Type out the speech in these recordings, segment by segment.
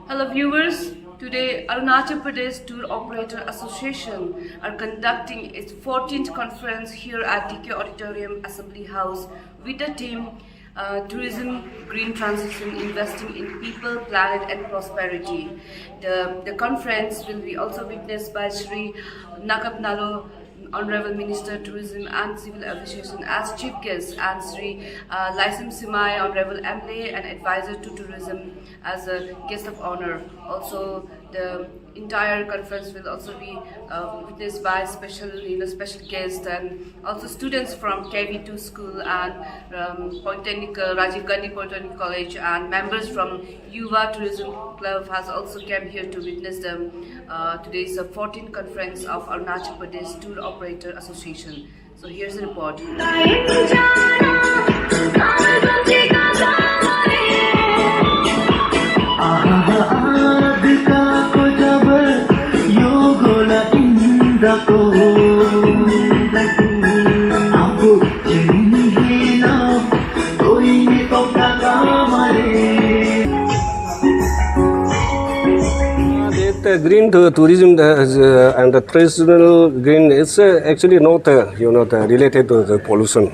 Hello viewers, today Arunachal Pradesh Tour Operator Association are conducting its 14th conference here at DK Auditorium Assembly House with the theme Tourism, Green Transition, Investing in People, Planet and Prosperity. The conference will be also witnessed by Sri Nakapnalo Honorable Minister Tourism and Civil Aviation as chief guest, and Sri Laisim Simai Honorable MLA and Advisor to Tourism as a guest of honor. Also, the entire conference will also be witnessed by special guests and also students from KV2 school and Polytechnic, Rajiv Gandhi Polytechnic College, and members from Yuva Tourism Club has also come here to witness today's 14th conference of Arunachal Pradesh Tour Operator Association. So here's the report. The green tourism and the traditional green is actually not related to the pollution,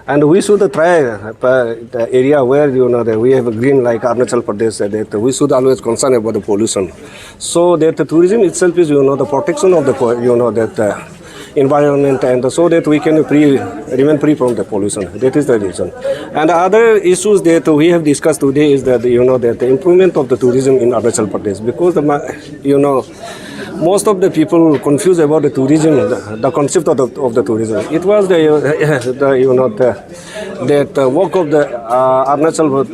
and we should try the area where that we have a green like Arunachal Pradesh, that we should always concern about the pollution, so that the tourism itself is the protection of the environment, and so that we can remain free from the pollution. That is the reason. And other issues that we have discussed today is that that the improvement of the tourism in Arunachal Pradesh, because most of the people confuse about the tourism, the concept of the tourism. It was the work of the Arunachal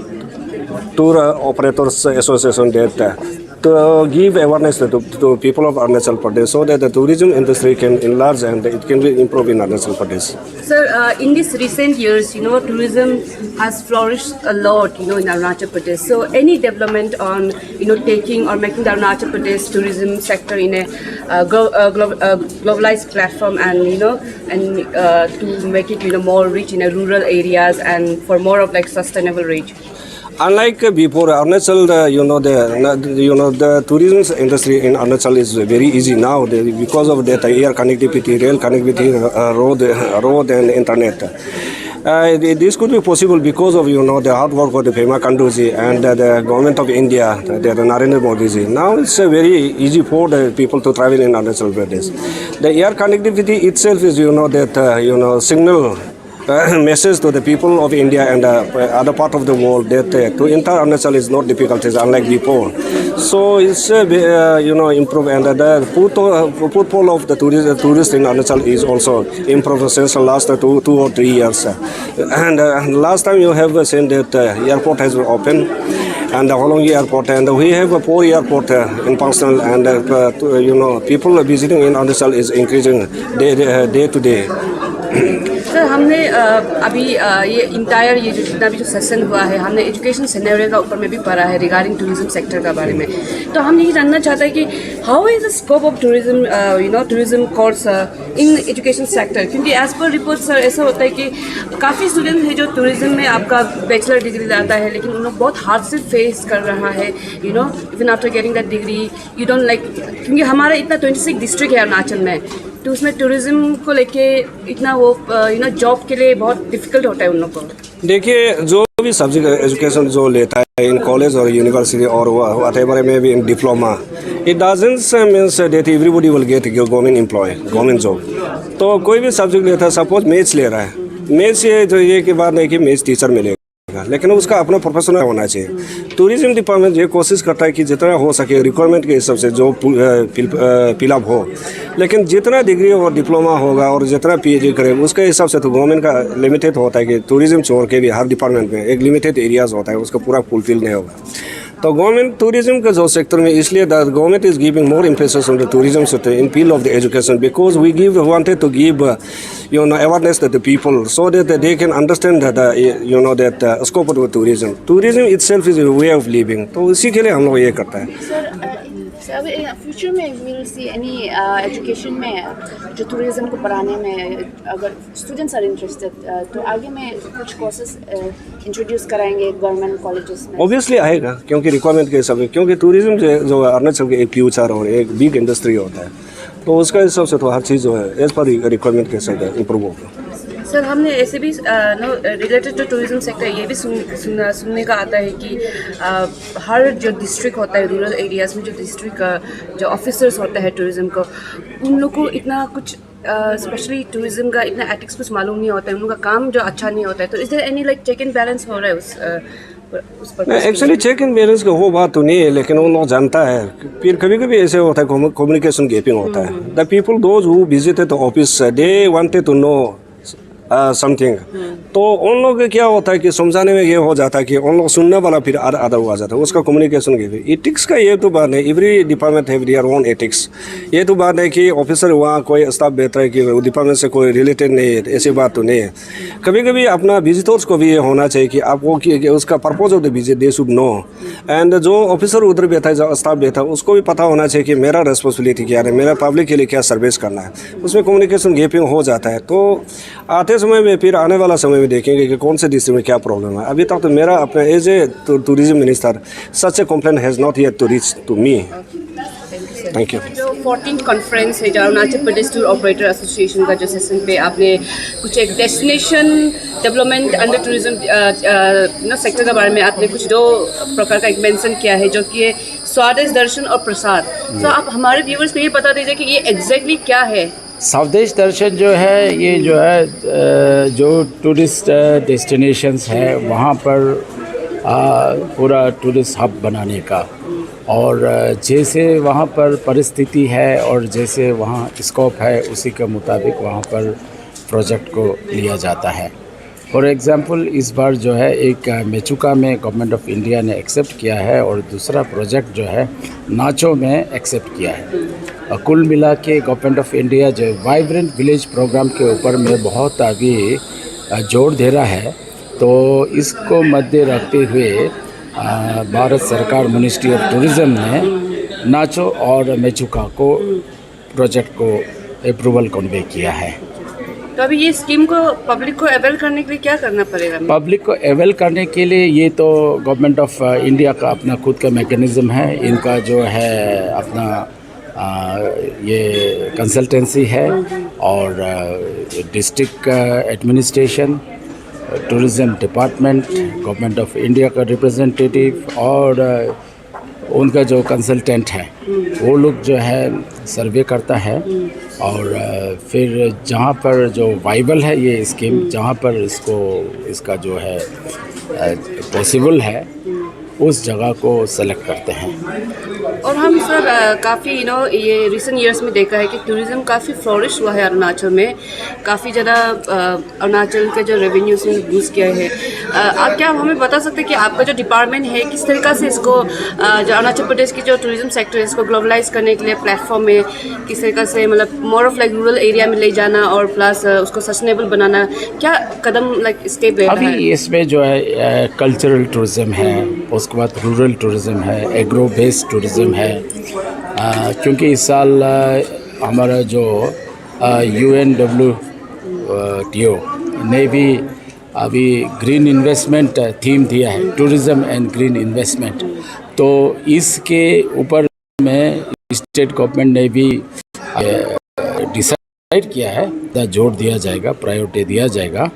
Tour Operators Association that to give awareness to people of Arunachal Pradesh so that the tourism industry can enlarge and it can be improved in Arunachal Pradesh. Sir, in these recent years, tourism has flourished a lot, in Arunachal Pradesh. So any development on, taking or making the Arunachal Pradesh tourism sector in a globalized platform and, to make it, more rich in rural areas and for more of like sustainable reach? Unlike before, Arunachal, the tourism industry in Arunachal is very easy now because of that air connectivity, rail connectivity, road and internet. This could be possible because of the hard work of the Pema Kanduji and the government of India, the Narendra Modi ji. Now it's very easy for the people to travel in Arunachal Pradesh. The air connectivity itself is signal message to the people of India and other part of the world that to enter Arunachal is not difficult, is unlike before. So it's improve, and the footfall of the tourists in Arunachal is also improved since the last two or 3 years. And last time you have seen that airport has opened, and the Holongi airport, and we have a 4 airport in Pangsal, and people visiting in Arunachal is increasing day to day. Sir, हमने अभी ये entire ये जितना भी session हुआ है, हमने education scenario का ऊपर में भी पढ़ा है रिगार्डिंग टूरिज्म सेक्टर का बारे में. तो हम यही जानना चाहते हैं कि how is the scope of tourism tourism course in education sector, क्योंकि एज पर रिपोर्ट सर ऐसा होता है कि काफ़ी स्टूडेंट है जो टूरिज्म में आपका बैचलर डिग्री लाता है, लेकिन उन लोग बहुत हार्ड से फेस कर रहा है, even after getting that degree you don't like, क्योंकि हमारा इतना 26 डिस्ट्रिक्ट है अरुणाचल में, तो उसमें टूरिज्म को लेके इतना वो जॉब के लिए बहुत डिफिकल्ट होता है उन लोगों को. देखिए, जो भी सब्जेक्ट एजुकेशन जो लेता है इन कॉलेज और यूनिवर्सिटी और व्हाटएवर में भी in diploma, it doesn't means that everybody will get government employ, government job. तो कोई भी सब्जेक्ट लेता है, सपोज मैथ्स ले रहा है, मैथ्स ये की बात नहीं कि मैथ्स टीचर मिलेगा, लेकिन उसका अपना प्रोफेशनल होना चाहिए. टूरिज्म डिपार्टमेंट ये कोशिश करता है कि जितना हो सके रिक्वायरमेंट के हिसाब से जो फिलअप हो, लेकिन जितना डिग्री और डिप्लोमा होगा और जितना पीएचडी करे उसके हिसाब से तो गवर्नमेंट का लिमिटेड होता है कि टूरिज्म छोड़ के भी हर डिपार्टमेंट में एक लिमिटेड एरियाज होता है, उसका पूरा फुलफिल नहीं होगा. तो गवर्नमेंट टूरिज्म के जो सेक्टर में, इसलिए the government is giving more emphasis on the tourism sector in field of the education, because we wanted to give awareness to the people so that they can understand that scope of tourism. Tourism itself is a way of living. तो इसी के लिए हम लोग ये करता है. अच्छा, अब फ्यूचर में विल सी एनी एजुकेशन में जो टूरिज्म को पढ़ाने में अगर स्टूडेंट्स आर इंटरेस्टेड तो आगे में कुछ कोर्सेज इंट्रोड्यूस कराएंगे गवर्नमेंट कॉलेजेस में? ऑब्वियसली आएगा, क्योंकि रिक्वायरमेंट के हिसाब से, क्योंकि टूरिज्म जो अरुणाचल के एक फ्यूचर और एक बिग इंडस्ट्री होता है, तो उसका हिसाब से तो हर चीज़ जो है एज पर रिक्वायरमेंट के हिसाब से इम्प्रूव होगा। सर, हमने ऐसे भी रिलेटेड टू टूरिज्म सेक्टर ये भी सुनने का आता है कि हर जो डिस्ट्रिक्ट होता है, रूरल एरियाज़ में जो डिस्ट्रिक्ट जो ऑफिसर्स होता है टूरिज्म को, उन लोग को इतना कुछ स्पेशली टूरिज्म का इतना एथिक्स कुछ मालूम नहीं होता है, उनका काम जो अच्छा नहीं होता है। तो is there any like check and balance हो रहा है उस पर? एक्चुअली चेक एंड बैलेंस का वो बात तो नहीं है, लेकिन वो लोग जानता है। फिर कभी कभी ऐसे होता है, कम्युनिकेशन गैपिंग होता है। The people those who visited the office they wanted to know something, तो उन लोग का क्या होता है कि समझाने में ये हो जाता है कि उन लोग सुनने वाला फिर आधा हुआ जाता है, उसका कम्युनिकेशन गैप। एथिक्स का ये तो बात है, every department have their own ethics. ये तो बात है कि ऑफिसर वहाँ कोई स्टाफ बेहतर है कि डिपार्टमेंट से कोई रिलेटेड नहीं है, ऐसी बात तो नहीं है। कभी कभी अपना विजिटर्स को भी ये होना चाहिए कि आपको कि उसका purpose of the visit they should know, and जो ऑफिसर उधर बैठा है, जो स्टाफ बैठा है, उसको भी पता होना चाहिए कि मेरा रिस्पॉन्सिबिलिटी क्या है, मेरा पब्लिक के लिए क्या सर्विस करना है। उसमें कम्युनिकेशन गैपिंग हो जाता है। तो आते समय में फिर आने वाला समय में देखेंगे कि कौन से डिस्ट्रिक्ट में क्या प्रॉब्लम है। अभी तक तो मेरा अपने as a tourism minister such a complaint has not yet to reach to me. Thank you. जो 14th कॉन्फ्रेंस है, जो Arunachal Pradesh tour operator association का, जो सेशन पे आपने कुछ एक destination development under tourism sector के बारे में आपने कुछ 2 प्रकार का एक मेंशन किया है, जो कि स्वदेश दर्शन और प्रसाद। तो आप हमारे व्यूअर्स को ये बता दीजिए कि ये एग्जैक्टली क्या है? स्वदेश दर्शन जो है, ये जो है जो टूरिस्ट डेस्टिनेशंस है वहाँ पर पूरा टूरिस्ट हब बनाने का, और जैसे वहाँ पर परिस्थिति है और जैसे वहाँ स्कोप है उसी के मुताबिक वहाँ पर प्रोजेक्ट को लिया जाता है। फॉर एग्ज़ाम्पल इस बार जो है एक मेचुका में गवर्नमेंट ऑफ इंडिया ने एक्सेप्ट किया है, और दूसरा प्रोजेक्ट जो है नाचो में एक्सेप्ट किया है। कुल मिला के गवर्नमेंट ऑफ इंडिया जो वाइब्रेंट विलेज प्रोग्राम के ऊपर में बहुत अभी जोर दे रहा है। तो इसको मद्दे रखते हुए भारत सरकार मिनिस्ट्री ऑफ टूरिज़्म ने नाचो और मेचुका को प्रोजेक्ट को अप्रूवल कन्वे किया है। तो अभी ये स्कीम को पब्लिक को अवेल करने के लिए क्या करना पड़ेगा? पब्लिक को अवेल करने के लिए ये तो गवर्नमेंट ऑफ इंडिया का अपना खुद का मैकेनिज़्म है। इनका जो है अपना ये कंसल्टेंसी है, और district administration, tourism department, government of India का रिप्रेजेंटेटिव और उनका जो कंसल्टेंट है वो लोग जो है सर्वे करता है, और फिर जहाँ पर जो वाइबल है ये स्कीम, जहाँ पर इसका जो है पॉसिबल है उस जगह को सेलेक्ट करते हैं। और हम सर काफ़ी ये रिसेंट ईयर्स में देखा है कि टूरिज़्म काफ़ी फ्लोरिश हुआ है अरुणाचल में, काफ़ी ज़्यादा अरुणाचल के जो रेवेन्यूज में बूस्ट किया है। आप क्या हमें बता सकते हैं कि आपका जो डिपार्टमेंट है किस तरीक़ा से इसको जो अरुणाचल प्रदेश की जो टूरिज़्म सेक्टर है इसको ग्लोबलाइज करने के लिए प्लेटफॉर्म में किस तरीक़ा से, मतलब more of like rural area में ले जाना और प्लस उसको सस्टेनेबल बनाना, क्या कदम लाइक स्टेप ले रहा है? अभी इसमें जो है कल्चरल टूरिज़्म है, उसके बाद रूरल टूरिज़्म है, एग्रो बेस्ड टूरिज़्म है। क्योंकि इस साल हमारा जो UNWTO ने भी अभी ग्रीन इन्वेस्टमेंट थीम दिया है, टूरिज़्म एंड ग्रीन इन्वेस्टमेंट। तो इसके ऊपर में स्टेट गवर्नमेंट ने भी डिसाइड किया है, जोर दिया जाएगा, प्रायोरिटी दिया जाएगा।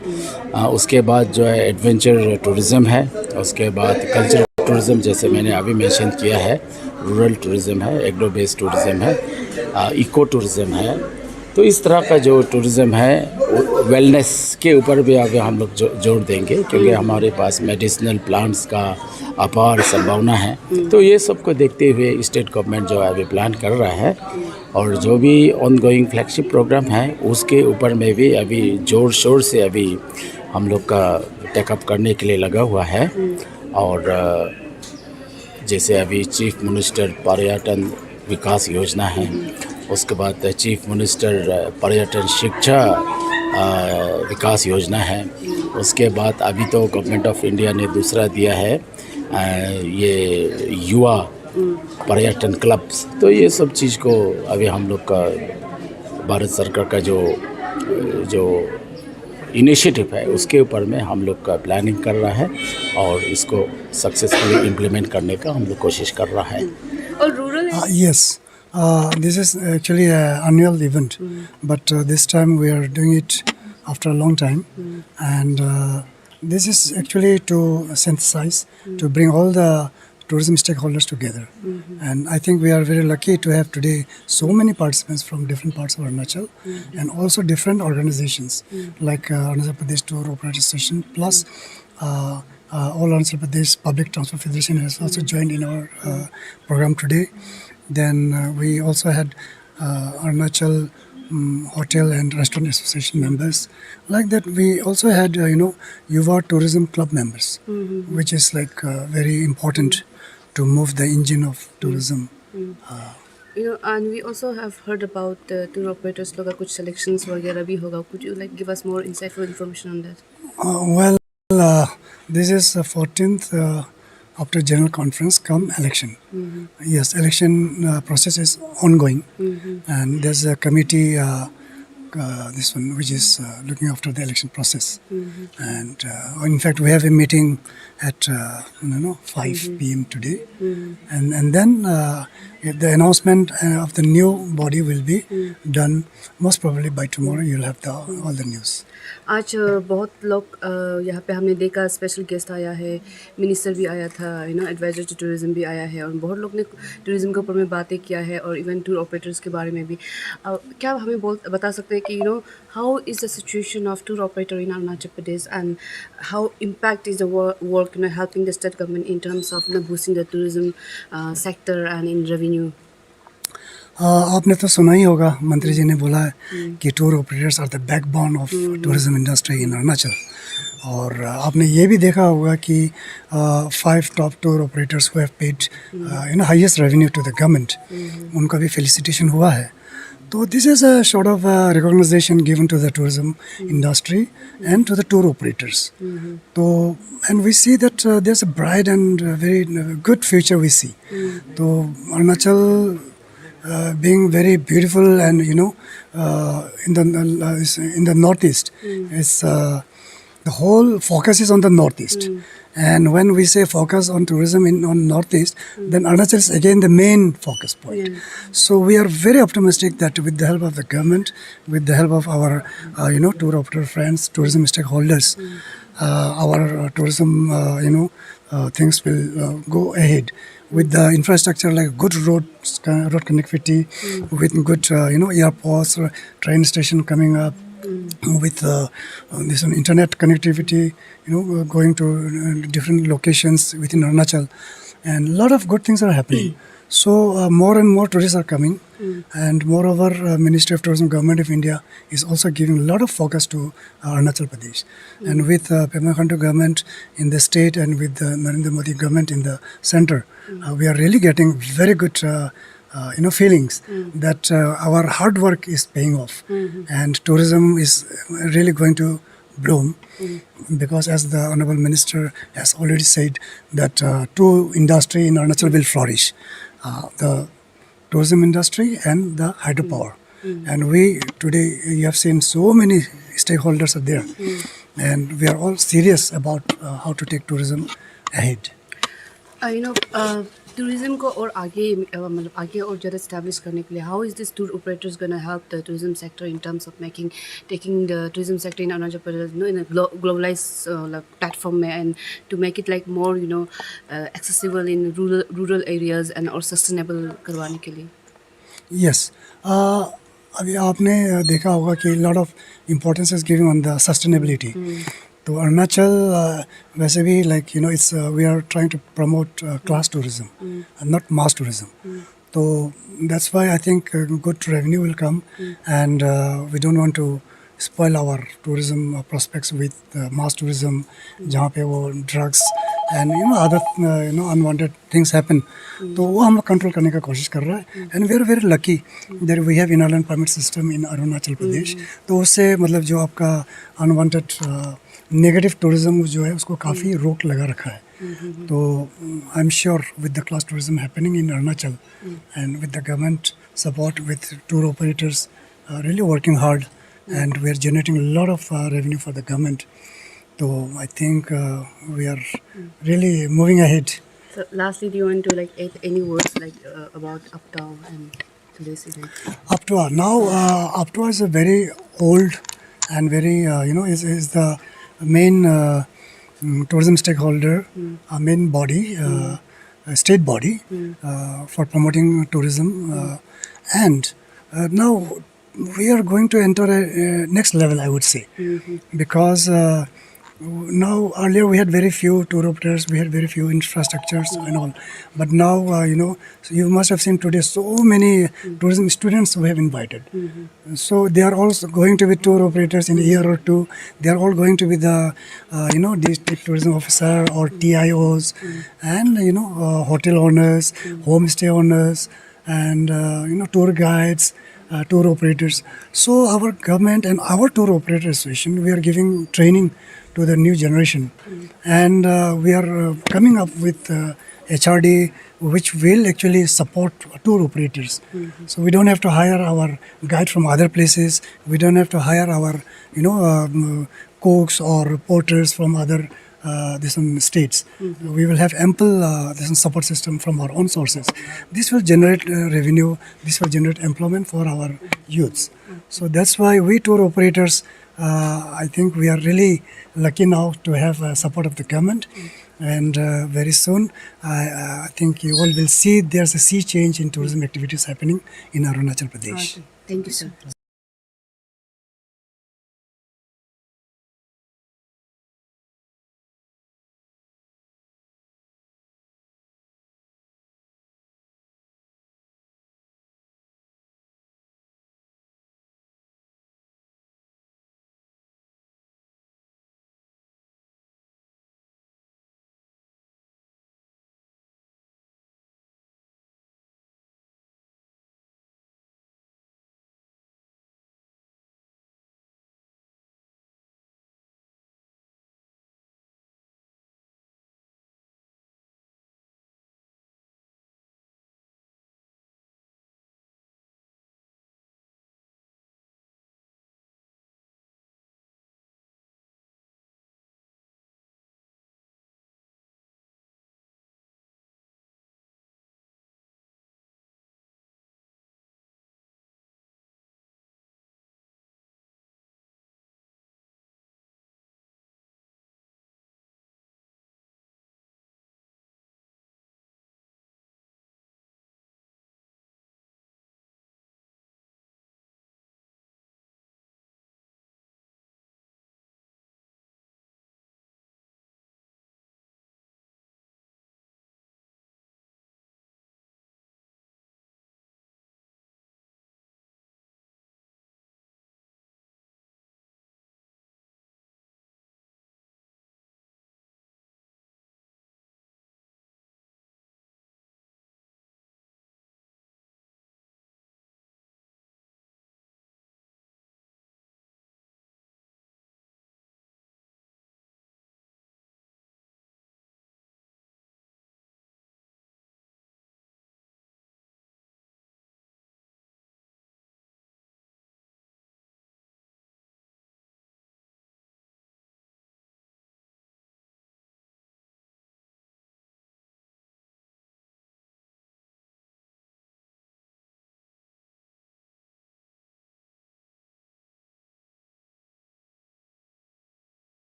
उसके बाद जो है एडवेंचर टूरिज़्म है, उसके बाद कल्चरल टूरिज़्म जैसे मैंने अभी मेंशन किया है, रूरल टूरिज़्म है, एग्रो बेस्ड टूरिज़्म है, इको टूरिज़्म है। तो इस तरह का जो टूरिज़्म है वेलनेस के ऊपर भी अभी हम लोग जोर देंगे, क्योंकि हमारे पास मेडिसिनल प्लांट्स का अपार संभावना है। तो ये सबको देखते हुए स्टेट गवर्नमेंट जो है अभी प्लान कर रहा है, और जो भी ऑनगोइंग फ्लैगशिप प्रोग्राम है उसके ऊपर में भी अभी जोर शोर से अभी हम लोग का टेकअप करने के लिए लगा हुआ है। और जैसे अभी चीफ मिनिस्टर पर्यटन विकास योजना है, उसके बाद चीफ मिनिस्टर पर्यटन शिक्षा विकास योजना है, उसके बाद अभी तो गवर्नमेंट ऑफ इंडिया ने दूसरा दिया है ये युवा पर्यटन क्लब्स, तो ये सब चीज़ को अभी हम लोग का भारत सरकार का जो इनिशिएटिव है उसके ऊपर में हम लोग का प्लानिंग कर रहा है और इसको सक्सेसफुली इम्प्लीमेंट करने का हम लोग कोशिश कर रहा है. और rural Yes, this is actually an annual event, but this time we are doing it after a long time, and this is actually to synthesize, to bring all the tourism stakeholders together. And I think we are very lucky to have today so many participants from different parts of Arunachal and also different organizations like Arunachal Pradesh Tour Operator Association plus all Arunachal Pradesh Public Transport Federation has also joined in our program today. Then we also had Arunachal Hotel and Restaurant Association members. Like that, we also had Yuva Tourism Club members, which is like very important to move the engine of tourism. And we also have heard about the tour operators लोग का कुछ selections वगैरह भी होगा. Could you like give us more insightful information on that? Well, this is the 14th after general conference come election. Yes, election process is ongoing, and there's a committee. This one, which is looking after the election process, and in fact, we have a meeting at 5 p.m. today, and then the announcement of the new body will be done. Most probably by tomorrow, you'll have all the news. आज बहुत लोग यहाँ पे हमने देखा, special guest आया है, minister भी आया था, एडवाइजर टू टूरिज्म भी आया है और बहुत लोग ने टूरिज्म के ऊपर में बातें किया है और इवन टूर ऑपरेटर्स के बारे में भी. क्या आप हमें बता सकते हैं कि how is the situation of tour operator in Arunachal Pradesh and how impact is the work helping the state government in terms of boosting the tourism sector and in revenue. आपने तो सुना ही होगा, मंत्री जी ने बोला है कि tour operators are the backbone of tourism industry in Arunachal. और आपने ये भी देखा होगा कि 5 top tour operators who have paid highest revenue to the government, उनका भी फेलिसिटेशन हुआ है. तो this is a sort of recognisation given to the tourism industry and to the tour operators. तो and we see that there is a bright and very good future we सी. तो Arunachal being very beautiful and in the northeast, is the whole focus is on the northeast, and when we say focus on tourism on northeast, then Arunachal is again the main focus point. So we are very optimistic that with the help of the government, with the help of our tour operator friends, tourism stakeholders, our tourism things will go ahead with the infrastructure like good road connectivity, with good airports, train station coming up, with this internet connectivity, going to different locations within Arunachal, and a lot of good things are happening. So more and more tourists are coming, and moreover, Ministry of Tourism, Government of India is also giving a lot of focus to Arunachal Pradesh. And with Pema Khandu government in the state and with the Narendra Modi government in the center, we are really getting very good feelings that our hard work is paying off, and tourism is really going to bloom, because as the Honorable Minister has already said that two industry in Arunachal will flourish, the tourism industry and the hydropower. And we today, you have seen so many stakeholders are there, and we are all serious about how to take tourism ahead. Tourism को और आगे मतलब आगे और ज़्यादा establish करने के लिए how is this tour operators gonna help the tourism sector in terms of taking the tourism sector in Arunachal Pradesh in globalise platform में and to make it like more accessible in rural areas and और sustainable करवाने के लिए. Yes. अभी आपने देखा होगा कि lot of importance is giving on the sustainability. तो अरुणाचल वैसे भी like it's we are trying to promote class tourism, not mass tourism. तो that's why I think good revenue will come, and we don't want to spoil our tourism prospects with mass tourism, जहाँ पे वो drugs and other unwanted things happen. तो वो हम लोग control करने का कोशिश कर रहा है, and we are very lucky that we have inland permit system in Arunachal Pradesh. तो उससे मतलब जो आपका unwanted नेगेटिव टूरिज्म जो है उसको काफ़ी रोक लगा रखा है. So I'm sure with the class tourism happening in Arunachal and with the government support, with tour operators really working hard, and we're generating a lot of revenue for the government. So I think we are really moving ahead. So lastly, do you want to like add any words like about APTOA and today's event? APTOA. Now, APTOA is a very old and very, is the main tourism stakeholder, main body, a state body for promoting tourism. And now we are going to enter a next level, I would say, because now earlier we had very few tour operators, we had very few infrastructures and all, but now so you must have seen today so many tourism students we have invited. So they are also going to be tour operators in a year or two. They are all going to be the district tourism officer or TIOs, and hotel owners, homestay owners, and tour guides, tour operators. So our government and our tour operator association, we are giving training to the new generation, and we are coming up with HRD which will actually support tour operators. So we don't have to hire our guide from other places. We don't have to hire our cooks or porters from other states. We will have ample support system from our own sources. This will generate revenue. This will generate employment for our youths. So that's why we tour operators, I think we are really lucky now to have support of the government. And very soon, I think you all will see there's a sea change in tourism activities happening in Arunachal Pradesh. Thank you, sir.